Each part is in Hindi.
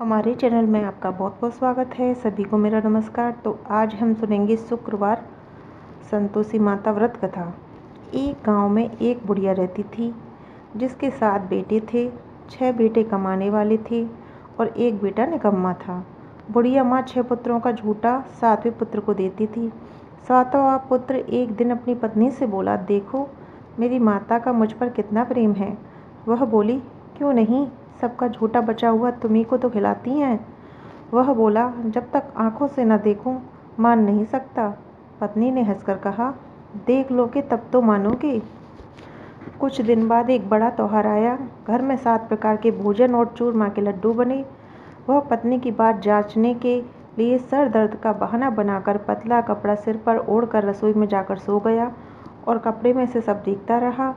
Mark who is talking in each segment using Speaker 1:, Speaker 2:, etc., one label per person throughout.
Speaker 1: हमारे चैनल में आपका बहुत बहुत स्वागत है। सभी को मेरा नमस्कार। तो आज हम सुनेंगे शुक्रवार संतोषी माता व्रत कथा। एक गांव में एक बुढ़िया रहती थी जिसके 7 बेटे थे। 6 बेटे कमाने वाले थे और एक बेटा निकम्मा था। बुढ़िया माँ 6 पुत्रों का झूठा 7वें पुत्र को देती थी। 7वां पुत्र एक दिन अपनी पत्नी से बोला, देखो मेरी माता का मुझ पर कितना प्रेम है। वह बोली, क्यों नहीं, सबका झूठा बचा हुआ तुम्ही को तो खिलाती हैं। वह बोला, जब तक आंखों से न देखूं मान नहीं सकता। पत्नी ने हंसकर कहा, देख लोगे तब तो मानोगे। कुछ दिन बाद एक बड़ा त्योहार आया। घर में 7 प्रकार के भोजन और चूरमा के लड्डू बने। वह पत्नी की बात जांचने के लिए सर दर्द का बहाना बनाकर पतला कपड़ा सिर पर ओढ़कर रसोई में जाकर सो गया और कपड़े में से सब देखता रहा।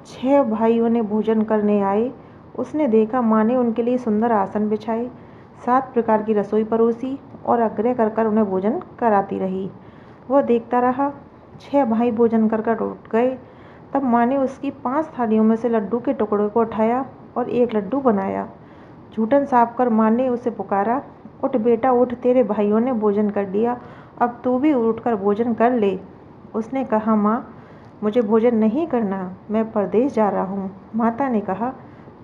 Speaker 1: 6 भाइयों ने भोजन करने आए। उसने देखा माँ ने उनके लिए सुंदर आसन बिछाए, 7 प्रकार की रसोई परोसी और आग्रह कर कर उन्हें भोजन कराती रही। वह देखता रहा। 6 भाई भोजन कर कर उठ गए। तब माँ ने उसकी 5 थालियों में से लड्डू के टुकड़े को उठाया और एक लड्डू बनाया। जूठन साफ कर माँ ने उसे पुकारा, उठ बेटा उठ, तेरे भाइयों ने भोजन कर लिया, अब तू भी उठकर भोजन कर ले। उसने कहा, माँ मुझे भोजन नहीं करना, मैं परदेश जा रहा हूँ। माता ने कहा,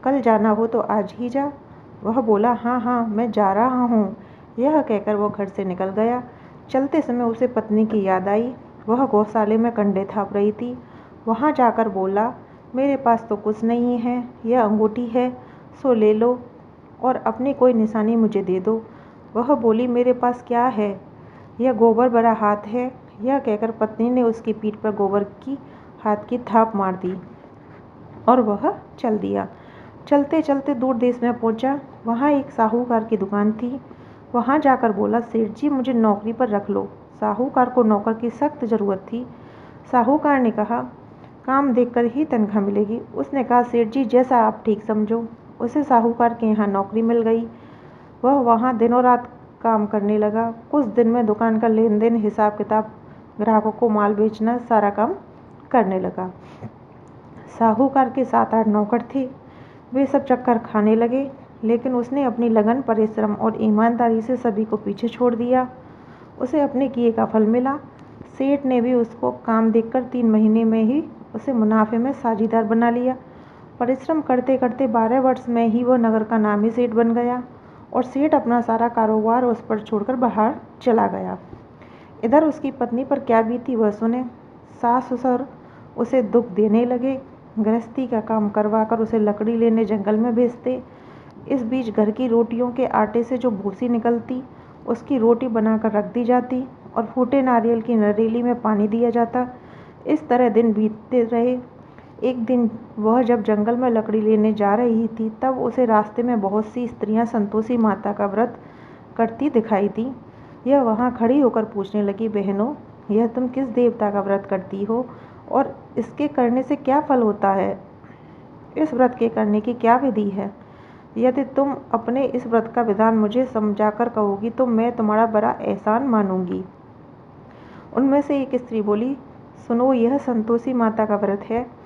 Speaker 1: कल जाना हो तो आज ही जा। वह बोला, हाँ हाँ मैं जा रहा हूँ। यह कहकर वह घर से निकल गया। चलते समय उसे पत्नी की याद आई। वह गौशाले में कंडे थाप रही थी। वहाँ जाकर बोला, मेरे पास तो कुछ नहीं है, यह अंगूठी है, सो ले लो और अपनी कोई निशानी मुझे दे दो। वह बोली, मेरे पास क्या है, यह गोबर भरा हाथ है। यह कहकर पत्नी ने उसकी पीठ पर गोबर की हाथ की थाप मार दी और वह चल दिया। चलते चलते दूर देश में पहुंचा। वहाँ एक साहूकार की दुकान थी। वहाँ जाकर बोला, सेठ जी मुझे नौकरी पर रख लो। साहूकार को नौकर की सख्त ज़रूरत थी। साहूकार ने कहा, काम देखकर ही तनख्वाह मिलेगी। उसने कहा, सेठ जी जैसा आप ठीक समझो। उसे साहूकार के यहाँ नौकरी मिल गई। वह वहाँ दिनों रात काम करने लगा। कुछ दिन में दुकान का लेन देन, हिसाब किताब, ग्राहकों को माल बेचना, सारा काम करने लगा। साहूकार के 7-8 नौकर थे। वे सब चक्कर खाने लगे, लेकिन उसने अपनी लगन, परिश्रम और ईमानदारी से सभी को पीछे छोड़ दिया। उसे अपने किए का फल मिला। सेठ ने भी उसको काम देखकर 3 महीने में ही उसे मुनाफे में साझीदार बना लिया। परिश्रम करते करते 12 वर्ष में ही वह नगर का नामी सेठ बन गया और सेठ अपना सारा कारोबार उस पर छोड़कर बाहर चला गया। इधर उसकी पत्नी पर क्या बीती वह सुने। सास ससुर उसे दुख देने लगे। गृहस्थी का काम करवाकर उसे लकड़ी लेने जंगल में भेजते। इस बीच घर की रोटियों के आटे से जो भूसी निकलती उसकी रोटी बनाकर रख दी जाती और फूटे नारियल की नरेली में पानी दिया जाता। इस तरह दिन बीतते रहे। एक दिन वह जब जंगल में लकड़ी लेने जा रही थी तब उसे रास्ते में बहुत सी स्त्रियां संतोषी माता का व्रत करती दिखाई दी। यह वहाँ खड़ी होकर पूछने लगी, बहनों यह तुम किस देवता का व्रत करती हो और इसके करने से क्या फल होता है? इस व्रत के करने की क्या विधि है? यदि तुम अपने इस व्रत का विधान मुझे समझाकर कहोगी तो मैं तुम्हारा बड़ा एहसान मानूंगी। उनमें से एक स्त्री बोली, सुनो, यह संतोषी माता का व्रत है।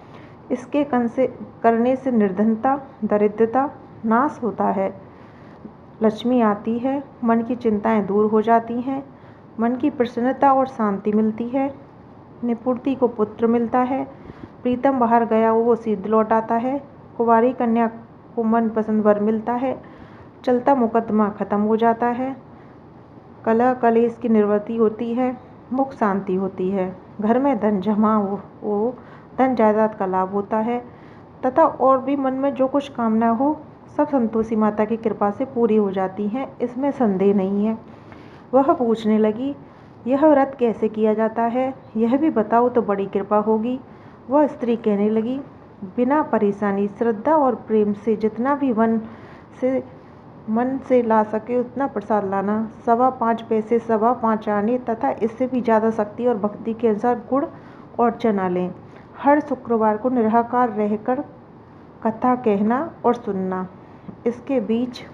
Speaker 1: इसके करने से निर्धनता, दरिद्रता नाश होता है, लक्ष्मी आती है, मन की चिंताएं दूर हो जाती हैं, मन की प्रसन्नता और शांति मिलती है, निपुणति को पुत्र मिलता है, प्रीतम बाहर गया वो सिद्ध लौट आता है, कुंवारी कन्या को मन पसंद वर मिलता है, चलता मुकदमा खत्म हो जाता है, कलह कलेश की निवृत्ति होती है, मुख शांति होती है, घर में धन जमा हो धन जायदाद का लाभ होता है तथा और भी मन में जो कुछ कामना हो सब संतोषी माता की कृपा से पूरी हो जाती हैं, इसमें संदेह नहीं है। वह पूछने लगी, यह व्रत कैसे किया जाता है, यह भी बताओ तो बड़ी कृपा होगी। वह स्त्री कहने लगी, बिना परेशानी, श्रद्धा और प्रेम से जितना भी मन से ला सके उतना प्रसाद लाना, 5.25 पैसे 5.25 आने तथा इससे भी ज़्यादा शक्ति और भक्ति के अनुसार गुड़ और चना लें। हर शुक्रवार को निराहार रहकर कथा कहना और सुनना। इसके बीच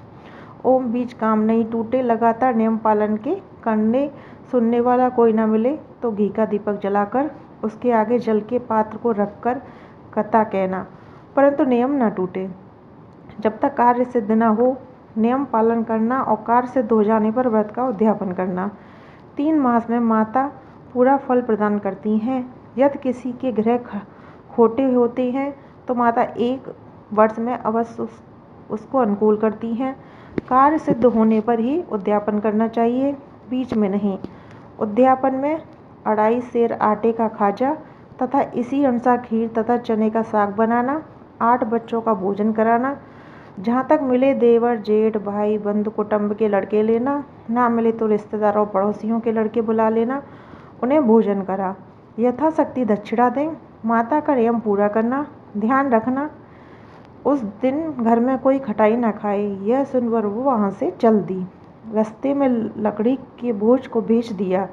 Speaker 1: ओम बीच काम नहीं टूटे, लगातार नियम पालन के करने, सुनने वाला कोई ना मिले तो घी का दीपक जलाकर उसके आगे जल के पात्र को रखकर कथा कहना, परंतु नियम ना टूटे। जब तक कार्य सिद्ध न हो नियम पालन करना और कार्य सिद्ध हो जाने पर व्रत का उद्यापन करना। 3 मास में माता पूरा फल प्रदान करती हैं। यदि किसी के ग्रह खोटे होते हैं तो माता 1 वर्ष में अवश्य उसको अनुकूल करती हैं। कार्य सिद्ध होने पर ही उद्यापन करना चाहिए, बीच में नहीं। उद्यापन में 2.5 सेर आटे का खाजा तथा इसी अनुसार खीर तथा चने का साग बनाना, 8 बच्चों का भोजन कराना, जहाँ तक मिले देवर जेठ भाई बंधु कुटुंब के लड़के लेना, ना मिले तो रिश्तेदारों पड़ोसियों के लड़के बुला लेना, उन्हें भोजन करा, यथाशक्ति दक्षिणा दें। माता का नियम पूरा करना, ध्यान रखना उस दिन घर में कोई खटाई न खाए। यह सुनकर वो वहाँ से चल दी। रास्ते में लकड़ी के बोझ को बेच दिया।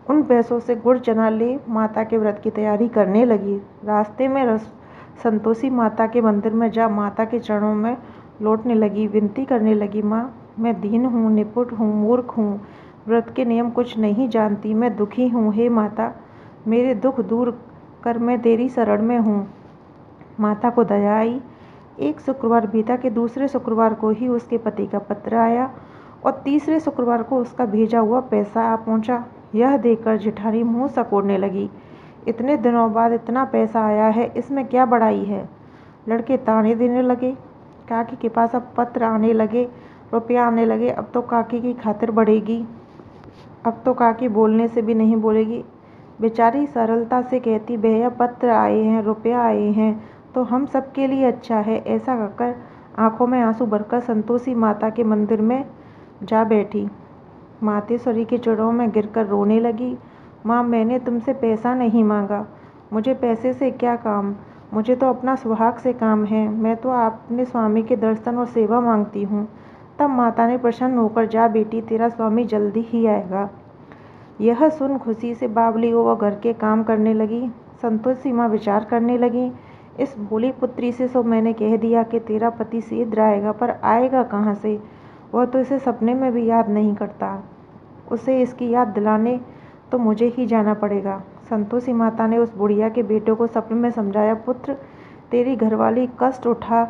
Speaker 1: उन पैसों से गुड़ चना ले माता के व्रत की तैयारी करने लगी। रास्ते में संतोषी माता के मंदिर में जा माता के चरणों में लौटने लगी, विनती करने लगी, माँ मैं दीन हूँ, निपुट हूँ, मूर्ख हूँ, व्रत के नियम कुछ नहीं जानती, मैं दुखी हूँ। हे माता मेरे दुख दूर कर, मैं तेरी शरण में हूँ। माता को दया आई। एक शुक्रवार बीता के दूसरे शुक्रवार को ही उसके पति का पत्र आया और तीसरे शुक्रवार को उसका भेजा हुआ पैसा आ पहुँचा। यह देखकर जेठानी मुँह सिकोड़ने लगी। इतने दिनों बाद इतना पैसा आया है, इसमें क्या बड़ाई है। लड़के ताने देने लगे। काकी के पास अब पत्र आने लगे, रुपया आने लगे। अब तो काकी की खातिर बढ़ेगी, अब तो काकी बोलने से भी नहीं बोलेगी। बेचारी सरलता से कहती, भैया पत्र आए हैं, रुपया आए हैं तो हम सबके लिए अच्छा है। ऐसा कहकर आंखों में आंसू भरकर संतोषी माता के मंदिर में जा बैठी। मातेश्वरी के चरणों में गिरकर रोने लगी। माँ मैंने तुमसे पैसा नहीं मांगा, मुझे पैसे से क्या काम, मुझे तो अपना सुहाग से काम है। मैं तो अपने स्वामी के दर्शन और सेवा मांगती हूँ। तब माता ने प्रसन्न होकर, जा बेटी तेरा स्वामी जल्दी ही आएगा। यह सुन खुशी से बावली वो घर के काम करने लगी। संतोषी माँ विचार करने लगी, इस भोली पुत्री से सो मैंने कह दिया कि तेरा पति शीघ्र आएगा, पर आएगा कहाँ से, वह तो इसे सपने में भी याद नहीं करता। उसे इसकी याद दिलाने तो मुझे ही जाना पड़ेगा। संतोषी माता ने उस बुढ़िया के बेटे को सपने में समझाया, पुत्र तेरी घरवाली कष्ट उठा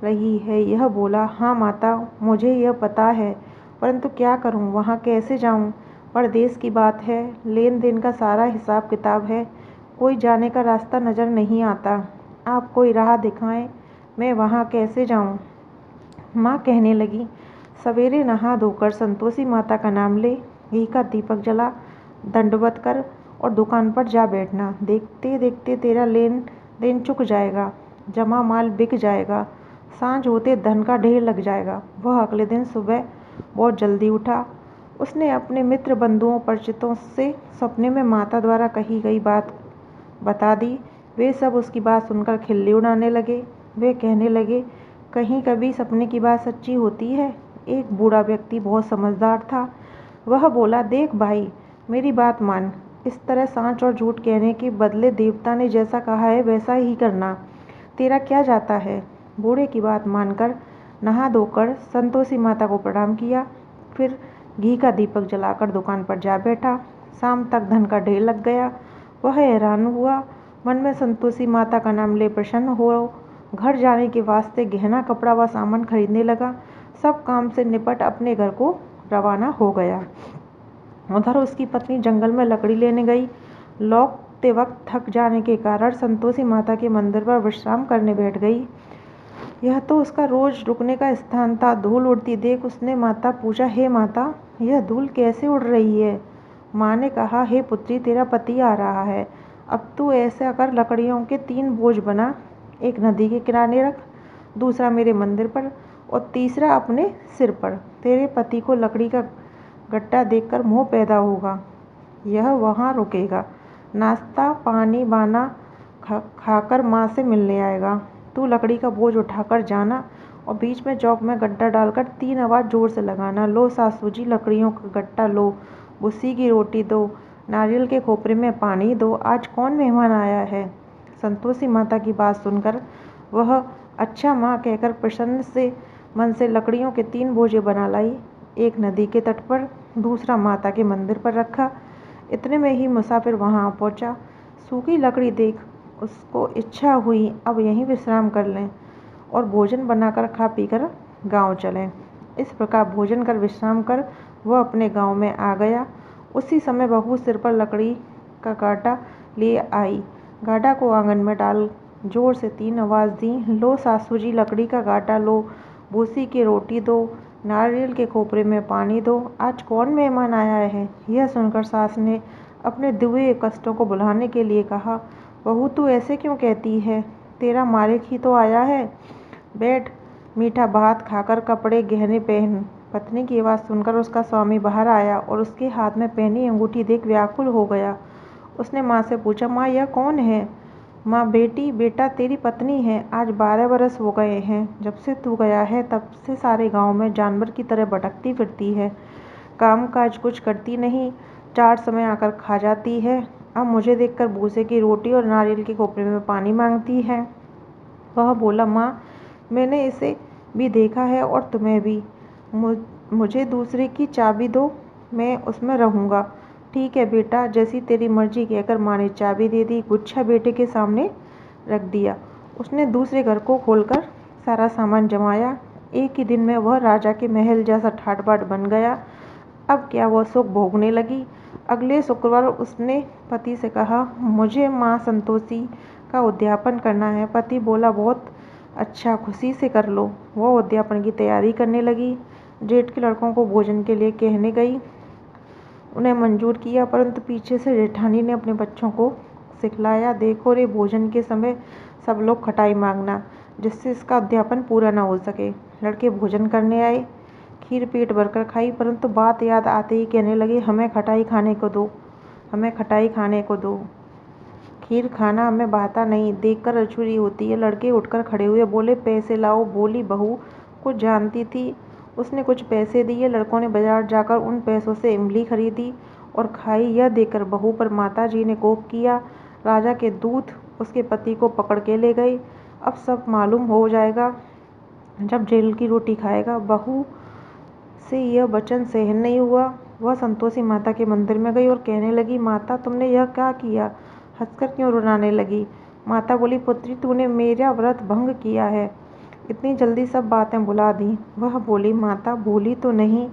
Speaker 1: रही है। यह बोला, हाँ माता मुझे यह पता है, परंतु क्या करूँ, वहाँ कैसे जाऊँ, परदेश की बात है, लेन देन का सारा हिसाब किताब है, कोई जाने का रास्ता नज़र नहीं आता, आप कोई राह दिखाएं, मैं वहाँ कैसे जाऊँ। माँ कहने लगी, सवेरे नहा धोकर संतोषी माता का नाम ले, घी का दीपक जला, दंडवत कर और दुकान पर जा बैठना। देखते देखते तेरा लेन देन चुक जाएगा, जमा माल बिक जाएगा, सांझ होते धन का ढेर लग जाएगा। वह अगले दिन सुबह बहुत जल्दी उठा। उसने अपने मित्र बंधुओं परिचितों से सपने में माता द्वारा कही गई बात बता दी। वे सब उसकी बात सुनकर खिल्ली उड़ाने लगे। वे कहने लगे, कहीं कभी सपने की बात सच्ची होती है। एक बूढ़ा व्यक्ति बहुत समझदार था। वह बोला, देख भाई मेरी बात मान, इस तरह सांच और झूठ कहने के बदले देवता ने जैसा कहा है वैसा ही करना, तेरा क्या जाता है। बूढ़े की बात मानकर नहा धोकर संतोषी माता को प्रणाम किया, फिर घी का दीपक जलाकर दुकान पर जा बैठा। शाम तक धन का ढेर लग गया। वह हैरान हुआ, मन में संतोषी माता का नाम ले प्रसन्न हो घर जाने के वास्ते गहना कपड़ा व सामान खरीदने लगा। सब काम से निपट अपने घर को रवाना हो गया। उधर उसकी पत्नी जंगल में लकड़ी लेने गई। लौटते वक्त थक जाने के कारण संतोषी माता के मंदिर पर विश्राम करने बैठ गई। यह तो उसका रोज रुकने का स्थान था। धूल उड़ती देख उसने माता पूछा, हे माता यह धूल कैसे उड़ रही है। माँ ने कहा, हे पुत्री तेरा पति आ रहा है, अब तू ऐसा कर लकड़ियों के 3 बोझ बना, एक नदी के किनारे रख, दूसरा मेरे मंदिर पर और तीसरा अपने सिर पर। तेरे पति को लकड़ी का गट्टा देखकर मोह पैदा होगा, यह वहाँ रुकेगा, नाश्ता पानी बाना खाकर माँ से मिलने आएगा। तू लकड़ी का बोझ उठाकर जाना और बीच में चौक में गड्ढा डालकर 3 आवाज़ जोर से लगाना, लो सासू जी लकड़ियों का गट्टा लो, भुस्सी की रोटी दो, नारियल के खोपरे में पानी दो, आज कौन मेहमान आया है। संतोषी माता की बात सुनकर वह अच्छा माँ कहकर प्रसन्न से मन से लकड़ियों के 3 बोझे बना लाई। एक नदी के तट पर, दूसरा माता के मंदिर पर रखा। इतने में ही मुसाफिर वहाँ पहुँचा। सूखी लकड़ी देख उसको इच्छा हुई अब यहीं विश्राम कर लें और भोजन बनाकर खा पीकर गांव चलें। इस प्रकार भोजन कर विश्राम कर वह अपने गांव में आ गया। उसी समय बहू सिर पर लकड़ी का गाटा ले आई। गाटा को आंगन में डाल जोर से 3 आवाज़ दी, लो सासू जी लकड़ी का गाटा लो, भूसी की रोटी दो, नारियल के खोपरे में पानी दो, आज कौन मेहमान आया है। यह सुनकर सास ने अपने दुए कष्टों को भुलाने के लिए कहा, बहू तू ऐसे क्यों कहती है, तेरा मालिक ही तो आया है, बैठ मीठा भात खाकर कपड़े गहने पहन। पत्नी की आवाज़ सुनकर उसका स्वामी बाहर आया और उसके हाथ में पहनी अंगूठी देख व्याकुल हो गया। उसने माँ से पूछा, माँ यह कौन है। माँ, बेटा तेरी पत्नी है, आज 12 बरस हो गए हैं, जब से तू गया है तब से सारे गांव में जानवर की तरह भटकती फिरती है, काम काज कुछ करती नहीं, 4 समय आकर खा जाती है, अब मुझे देखकर भूसे की रोटी और नारियल के खोपरे में पानी मांगती है। वह बोला, माँ मैंने इसे भी देखा है और तुम्हें भी, मुझे दूसरे की चाबी दो, मैं उसमें रहूँगा। ठीक है बेटा, जैसी तेरी मर्जी, कहकर माँ ने चाबी दे दी। गुच्छा बेटे के सामने रख दिया। उसने दूसरे घर को खोलकर सारा सामान जमाया। एक ही दिन में वह राजा के महल जैसा ठाट बाट बन गया। अब क्या वह सुख भोगने लगी। अगले शुक्रवार उसने पति से कहा, मुझे माँ संतोषी का उद्यापन करना है। पति बोला, बहुत अच्छा, खुशी से कर लो। वह उद्यापन की तैयारी करने लगी। जेठ के लड़कों को भोजन के लिए कहने गई, उन्हें मंजूर किया, परंतु पीछे से जेठानी ने अपने बच्चों को सिखलाया, देखो रे, भोजन के समय सब लोग खटाई मांगना, जिससे इसका अध्यापन पूरा न हो सके। लड़के भोजन करने आए, खीर पेट भरकर खाई, परंतु बात याद आते ही कहने लगे, हमें खटाई खाने को दो, हमें खटाई खाने को दो, खीर खाना हमें भाता नहीं, देखकर अछूरी होती है। लड़के उठकर खड़े हुए, बोले, पैसे लाओ। बोली बहू कुछ जानती थी, उसने कुछ पैसे दिए। लड़कों ने बाजार जाकर उन पैसों से इमली खरीदी और खाई। यह देखकर बहू पर माता जी ने कोप किया। राजा के दूत उसके पति को पकड़ के ले गए। अब सब मालूम हो जाएगा जब जेल की रोटी खाएगा। बहू से यह वचन सहन नहीं हुआ। वह संतोषी माता के मंदिर में गई और कहने लगी, माता तुमने यह क्या किया, हंसकर क्यों रुलाने लगी। माता बोली, पुत्री तूने मेरा व्रत भंग किया है, इतनी जल्दी सब बातें भुला दी। वह बोली, माता भूली तो नहीं,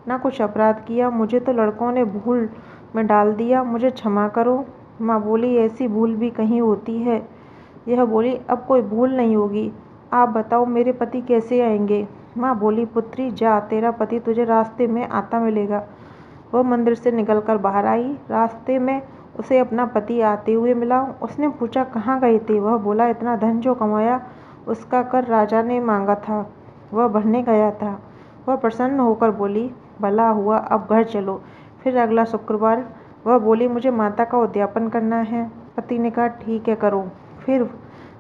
Speaker 1: ना कुछ अपराध किया, मुझे तो लड़कों ने भूल में डाल दिया, मुझे क्षमा करो। माँ बोली, ऐसी भूल भी कहीं होती है। यह बोली, अब कोई भूल नहीं होगी, आप बताओ मेरे पति कैसे आएंगे। माँ बोली, पुत्री जा, तेरा पति तुझे रास्ते में आता मिलेगा। वह मंदिर से निकलकर बाहर आई। रास्ते में उसे अपना पति आते हुए मिला। उसने पूछा, कहाँ गए थे। वह बोला, इतना धन जो कमाया उसका कर राजा ने मांगा था, वह भरने गया था। वह प्रसन्न होकर बोली, भला हुआ, अब घर चलो। फिर अगला शुक्रवार वह बोली, मुझे माता का उद्यापन करना है। पति ने कहा, ठीक है करो। फिर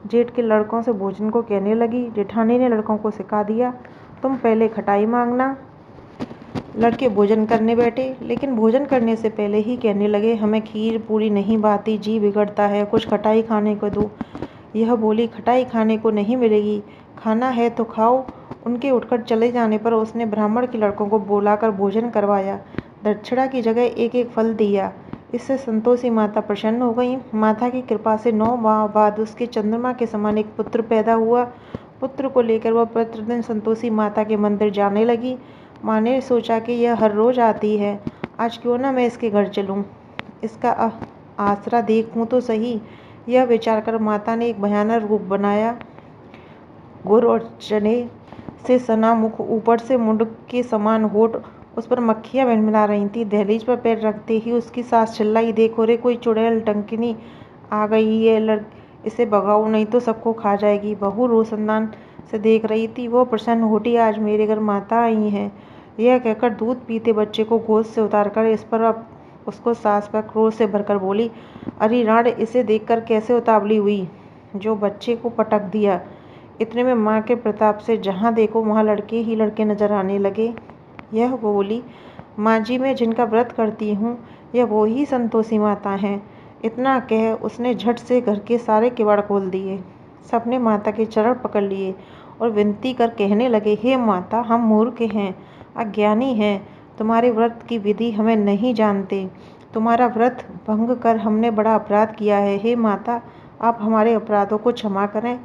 Speaker 1: जेठ के लड़कों से भोजन को कहने लगी। जेठानी ने लड़कों को सिखा दिया, तुम पहले खटाई मांगना। लड़के भोजन करने बैठे, लेकिन भोजन करने से पहले ही कहने लगे, हमें खीर पूरी नहीं भाती, जी बिगड़ता है, कुछ खटाई खाने को दो। यह बोली, खटाई खाने को नहीं मिलेगी, खाना है तो खाओ। उनके उठकर चले जाने पर उसने ब्राह्मण के लड़कों को बुलाकर भोजन करवाया, दक्षिणा की जगह एक एक फल दिया। इससे संतोषी माता प्रसन्न हो गई। माता की कृपा से 9 माह बाद उसके चंद्रमा के समान एक पुत्र पैदा हुआ। पुत्र को लेकर वह प्रतिदिन संतोषी माता के मंदिर जाने लगी। माँ ने सोचा कि यह हर रोज आती है, आज क्यों ना मैं इसके घर चलूं, इसका आसरा देखूं तो सही। यह विचार कर माता ने एक भयानक रूप बनाया। गुर और चने से सना मुख, ऊपर से मुंड के समान होठ, उस पर मक्खियाँ मिलमिला रही थी। दहलीज पर पैर रखते ही उसकी सास चिल्लाई, देखो रे, कोई चुड़ैल टंकिनी आ गई है, इसे भगाओ नहीं तो सबको खा जाएगी। बहू रोशनदान से देख रही थी। वो प्रसन्न होती, आज मेरे घर माता आई हैं। यह कहकर दूध पीते बच्चे को गोद से उतारकर इस पर अब उसको सास पर क्रोध से भरकर बोली, अरे राण, इसे देखकर कैसे उतावली हुई जो बच्चे को पटक दिया। इतने में माँ के प्रताप से जहाँ देखो वहाँ लड़के ही लड़के नजर आने लगे। यह बोली, माँ जी, मैं जिनका व्रत करती हूँ यह वो ही संतोषी माता हैं। इतना कह उसने झट से घर के सारे किवाड़ खोल दिए। सबने माता के चरण पकड़ लिए और विनती कर कहने लगे, हे माता, हम मूर्ख हैं, अज्ञानी हैं, तुम्हारे व्रत की विधि हमें नहीं जानते, तुम्हारा व्रत भंग कर हमने बड़ा अपराध किया है। हे माता, आप हमारे अपराधों को क्षमा करें।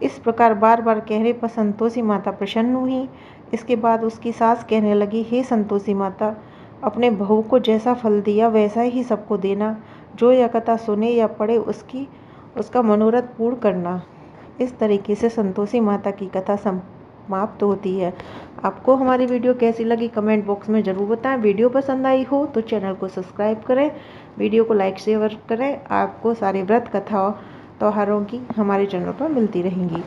Speaker 1: इस प्रकार बार बार कहने पर संतोषी माता प्रसन्न हुई। इसके बाद उसकी सास कहने लगी, हे संतोषी माता, अपने बहू को जैसा फल दिया वैसा ही सबको देना। जो यह कथा सुने या पढ़े उसका मनोरथ पूर्ण करना। इस तरीके से संतोषी माता की कथा समाप्त होती है। आपको हमारी वीडियो कैसी लगी कमेंट बॉक्स में ज़रूर बताएं। वीडियो पसंद आई हो तो चैनल को सब्सक्राइब करें, वीडियो को लाइक शेयर करें। आपको सारे व्रत कथा त्योहारों की हमारे चैनल पर मिलती रहेंगी।